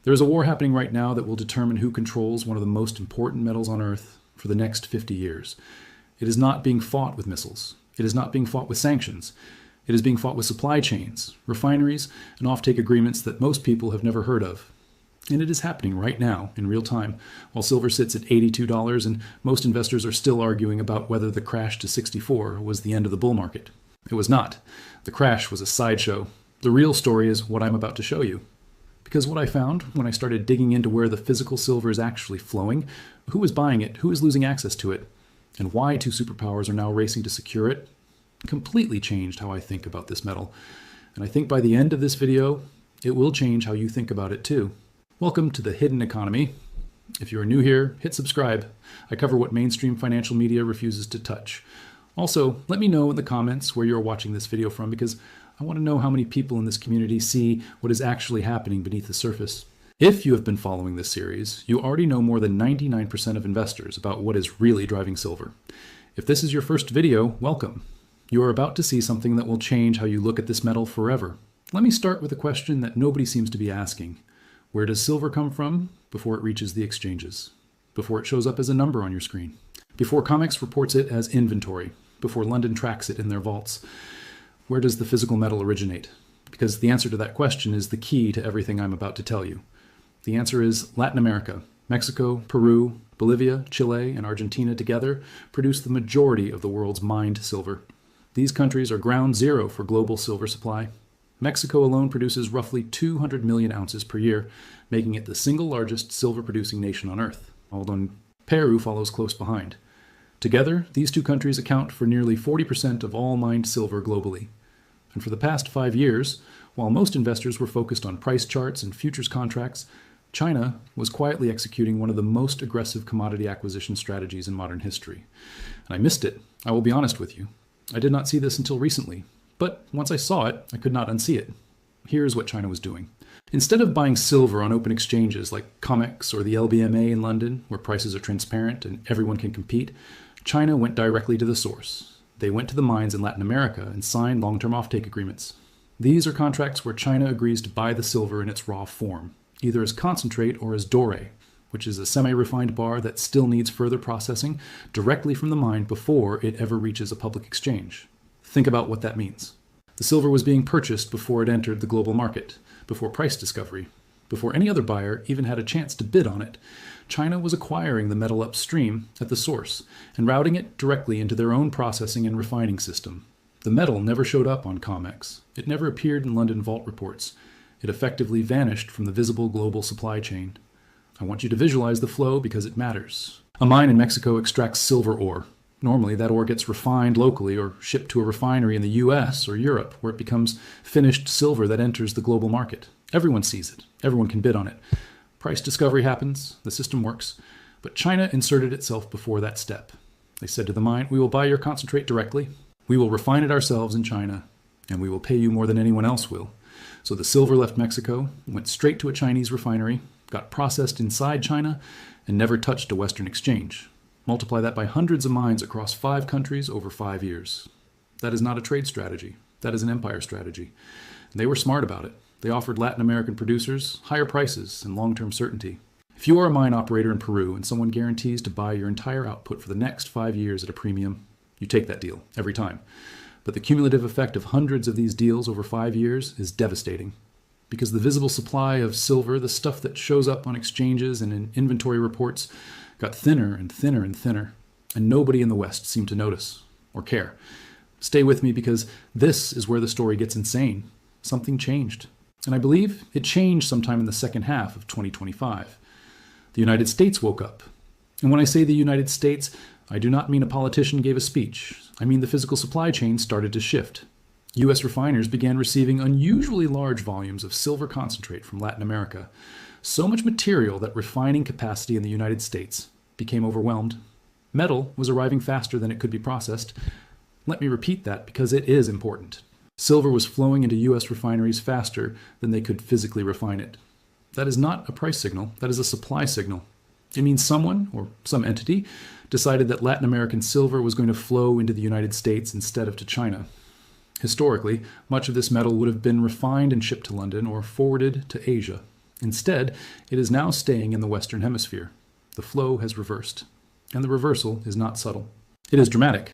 There is a war happening right now that will determine who controls one of the most important metals on Earth for the next 50 years. It is not being fought with missiles. It is not being fought with sanctions. It is being fought with supply chains, refineries, and offtake agreements that most people have never heard of. And it is happening right now, in real time, while silver sits at $82 and most investors are still arguing about whether the crash to 64 was the end of the bull market. It was not. The crash was a sideshow. The real story is what I'm about to show you. Because what I found when I started digging into where the physical silver is actually flowing, who is buying it, who is losing access to it, and why two superpowers are now racing to secure it, completely changed how I think about this metal. And I think by the end of this video, it will change how you think about it too. Welcome to The Hidden Economy. If you are new here, hit subscribe. I cover what mainstream financial media refuses to touch. Also, let me know in the comments where you're watching this video from, because I want to know how many people in this community see what is actually happening beneath the surface. If you have been following this series, you already know more than 99% of investors about what is really driving silver. If this is your first video, welcome. You are about to see something that will change how you look at this metal forever. Let me start with a question that nobody seems to be asking. Where does silver come from before it reaches the exchanges? Before it shows up as a number on your screen? Before COMEX reports it as inventory? Before London tracks it in their vaults? Where does the physical metal originate? Because the answer to that question is the key to everything I'm about to tell you. The answer is Latin America. Mexico, Peru, Bolivia, Chile, and Argentina together produce the majority of the world's mined silver. These countries are ground zero for global silver supply. Mexico alone produces roughly 200 million ounces per year, making it the single largest silver-producing nation on Earth, although Peru follows close behind. Together, these two countries account for nearly 40% of all mined silver globally. And for the past 5 years, while most investors were focused on price charts and futures contracts, China was quietly executing one of the most aggressive commodity acquisition strategies in modern history. And I missed it, I will be honest with you. I did not see this until recently, but once I saw it, I could not unsee it. Here's what China was doing. Instead of buying silver on open exchanges like COMEX or the LBMA in London, where prices are transparent and everyone can compete, China went directly to the source. They went to the mines in Latin America and signed long-term offtake agreements. These are contracts where China agrees to buy the silver in its raw form, either as concentrate or as doré, which is a semi-refined bar that still needs further processing directly from the mine before it ever reaches a public exchange. Think about what that means. The silver was being purchased before it entered the global market, before price discovery, before any other buyer even had a chance to bid on it. China was acquiring the metal upstream at the source and routing it directly into their own processing and refining system. The metal never showed up on COMEX. It never appeared in London vault reports. It effectively vanished from the visible global supply chain. I want you to visualize the flow because it matters. A mine in Mexico extracts silver ore. Normally, that ore gets refined locally or shipped to a refinery in the US or Europe, where it becomes finished silver that enters the global market. Everyone sees it. Everyone can bid on it. Price discovery happens. The system works. But China inserted itself before that step. They said to the mine, "We will buy your concentrate directly. We will refine it ourselves in China, and we will pay you more than anyone else will." So the silver left Mexico, went straight to a Chinese refinery, got processed inside China, and never touched a Western exchange. Multiply that by hundreds of mines across 5 countries over 5 years. That is not a trade strategy. That is an empire strategy. And they were smart about it. They offered Latin American producers higher prices and long-term certainty. If you are a mine operator in Peru and someone guarantees to buy your entire output for the next 5 years at a premium, you take that deal every time. But the cumulative effect of hundreds of these deals over 5 years is devastating. Because the visible supply of silver, the stuff that shows up on exchanges and in inventory reports, got thinner and thinner and thinner, and nobody in the West seemed to notice or care. Stay with me because this is where the story gets insane. Something changed. And I believe it changed sometime in the second half of 2025. The United States woke up. And when I say the United States, I do not mean a politician gave a speech. I mean the physical supply chain started to shift. U.S. refiners began receiving unusually large volumes of silver concentrate from Latin America. So much material that refining capacity in the United States became overwhelmed. Metal was arriving faster than it could be processed. Let me repeat that because it is important. Silver was flowing into U.S. refineries faster than they could physically refine it. That is not a price signal, that is a supply signal. It means someone, or some entity, decided that Latin American silver was going to flow into the United States instead of to China. Historically, much of this metal would have been refined and shipped to London or forwarded to Asia. Instead, it is now staying in the Western Hemisphere. The flow has reversed, and the reversal is not subtle. It is dramatic.